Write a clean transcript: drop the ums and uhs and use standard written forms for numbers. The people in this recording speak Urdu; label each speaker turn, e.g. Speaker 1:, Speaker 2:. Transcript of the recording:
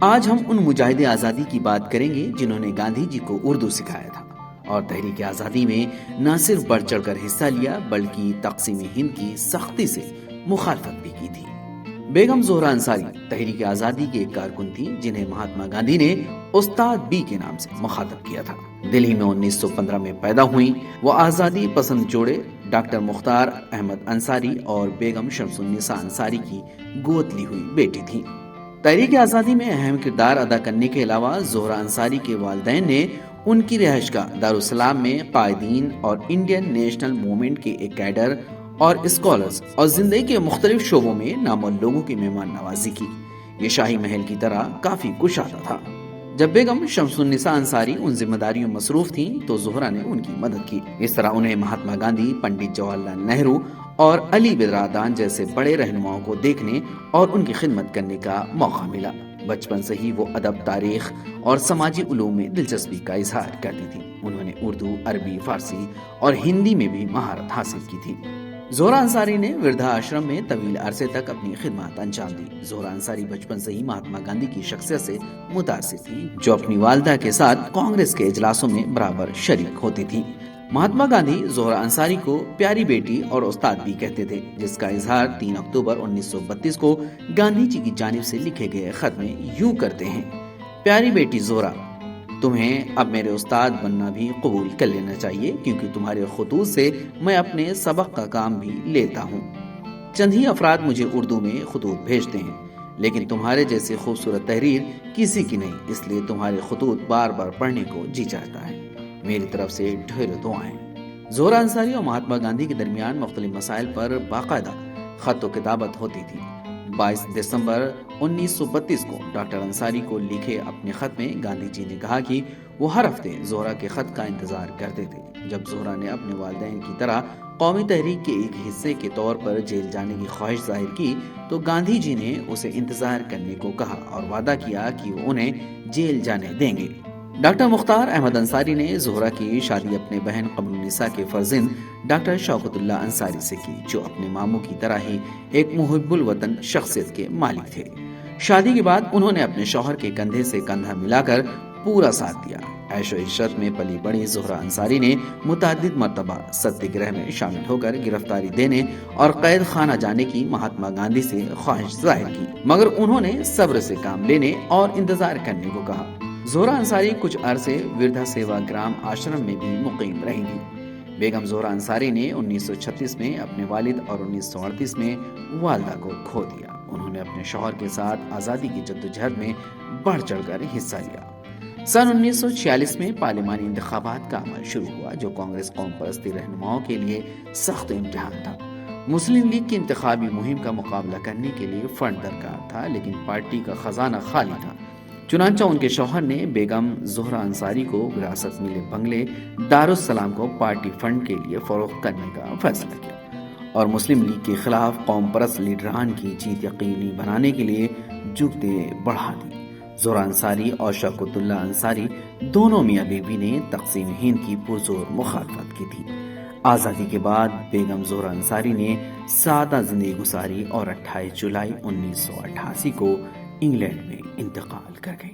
Speaker 1: آج ہم ان مجاہد آزادی کی بات کریں گے جنہوں نے گاندھی جی کو اردو سکھایا تھا اور تحریک آزادی میں نہ صرف بڑھ چڑھ کر حصہ لیا بلکہ تقسیم ہند کی سختی سے مخالفت بھی کی تھی۔ بیگم زہرا انصاری تحریک آزادی کی ایک کارکن تھی جنہیں مہاتما گاندھی نے استاد بی کے نام سے مخاطب کیا تھا۔ دلی میں 1915 میں پیدا ہوئیں۔ وہ آزادی پسند جوڑے ڈاکٹر مختار احمد انصاری اور بیگم شمس النساء انصاری کی گود لی ہوئی بیٹی تھی۔ تحریک آزادی میں اہم کردار ادا کرنے کے علاوہ زہرا انصاری کے والدین نے ان کی رہائش گاہ دارالسلام میں قائدین اور انڈین نیشنل موومنٹ کے ایک کیڈر اور اسکالرز اور زندگی کے مختلف شعبوں میں نامور لوگوں کی مہمان نوازی کی۔ یہ شاہی محل کی طرح کافی کشادہ تھا۔ جب بیگم شمس النساء انصاری ان ذمہ داریوں میں مصروف تھیں تو زہرا نے ان کی مدد کی۔ اس طرح انہیں مہاتما گاندھی، پنڈت جواہر لال نہرو اور علی برادران جیسے بڑے رہنماؤں کو دیکھنے اور ان کی خدمت کرنے کا موقع ملا۔ بچپن سے ہی وہ ادب، تاریخ اور سماجی علوم میں دلچسپی کا اظہار کرتی تھی۔ انہوں نے اردو، عربی، فارسی اور ہندی میں بھی مہارت حاصل کی تھی۔ زہرا انصاری نے وردھا آشرم میں طویل عرصے تک اپنی خدمات انجام دی۔ زہرا انصاری بچپن سے ہی مہاتما گاندھی کی شخصیت سے متاثر تھی، جو اپنی والدہ کے ساتھ کانگریس کے اجلاسوں میں برابر شریک ہوتی تھی۔ مہاتما گاندھی زہرا انصاری کو پیاری بیٹی اور استاد بھی کہتے تھے، جس کا اظہار 3 اکتوبر 1932 کو گاندھی جی کی جانب سے لکھے گئے خط میں یوں کرتے ہیں: پیاری بیٹی زہرا، تمہیں اب میرے استاد بننا بھی قبول کر لینا چاہیے، کیونکہ تمہارے خطوط سے میں اپنے سبق کا کام بھی لیتا ہوں۔ چند ہی افراد مجھے اردو میں خطوط بھیجتے ہیں، لیکن تمہارے جیسے خوبصورت تحریر کسی کی نہیں، اس لیے تمہارے خطوط بار بار پڑھنے کو جی چاہتا ہے۔ میری طرف سے ڈھیر دعائیں۔ زہرا انصاری اور مہاتما گاندھی کے درمیان مختلف مسائل پر باقاعدہ خط و کتابت ہوتی تھی۔ 22 دسمبر 1932 کو ڈاکٹر انصاری کو لکھے اپنے خط میں گاندھی جی نے کہا کہ وہ ہر ہفتے زہرا کے خط کا انتظار کرتے تھے۔ جب زہرا نے اپنے والدین کی طرح قومی تحریک کے ایک حصے کے طور پر جیل جانے کی خواہش ظاہر کی تو گاندھی جی نے اسے انتظار کرنے کو کہا اور وعدہ کیا کہ وہ انہیں جیل جانے دیں گے۔ ڈاکٹر مختار احمد انصاری نے زہرا کی شادی اپنے بہن قمر النساء کے فرزند ڈاکٹر شوکت اللہ انصاری سے کی، جو اپنے ماموں کی طرح ہی ایک محب الوطن شخصیت کے مالک تھے۔ شادی کے بعد انہوں نے اپنے شوہر کے کندھے سے کندھا ملا کر پورا ساتھ دیا۔ عیش و عشرت میں پلی بڑی زہرا انصاری نے متعدد مرتبہ ستیہ گرہ میں شامل ہو کر گرفتاری دینے اور قید خانہ جانے کی مہاتما گاندھی سے خواہش ظاہر کی، مگر انہوں نے صبر سے کام لینے اور انتظار کرنے کو کہا۔ زہرا انصاری کچھ عرصے وردھا سیوا گرام آشرم میں بھی مقیم رہیں گی۔ بیگم زہرا انصاری نے 1936 میں اپنے والد اور 1938 میں والدہ کو کھو دیا۔ انہوں نے اپنے شوہر کے ساتھ آزادی کی جدوجہد میں بڑھ چڑھ کر حصہ لیا۔ سن 1946 میں پارلیمانی انتخابات کا عمل شروع ہوا، جو کانگریس قوم پرستی رہنماؤں کے لیے سخت امتحان تھا۔ مسلم لیگ کی انتخابی مہم کا مقابلہ کرنے کے لیے فنڈ درکار تھا، لیکن پارٹی کا خزانہ خالی تھا۔ چنانچہ ان کے شوہر نے بیگم زہرا انصاری کو وراثت ملے بنگلے دارالسلام کو پارٹی فنڈ کے لیے فروخت کرنے کا فیصلہ کیا اور مسلم لیگ کے خلاف قوم پرست لیڈران کی جیت یقینی بنانے کے لیے جگتیں بڑھا دی۔ زہرا انصاری اور شوکت اللہ انصاری دونوں میاں بیوی نے تقسیم ہند کی پرزور مخالفت کی تھی۔ آزادی کے بعد بیگم زہرا انصاری نے سادہ زندگی گزاری اور 28 جولائی 1988 کو انگلینڈ میں انتقال کر گئی۔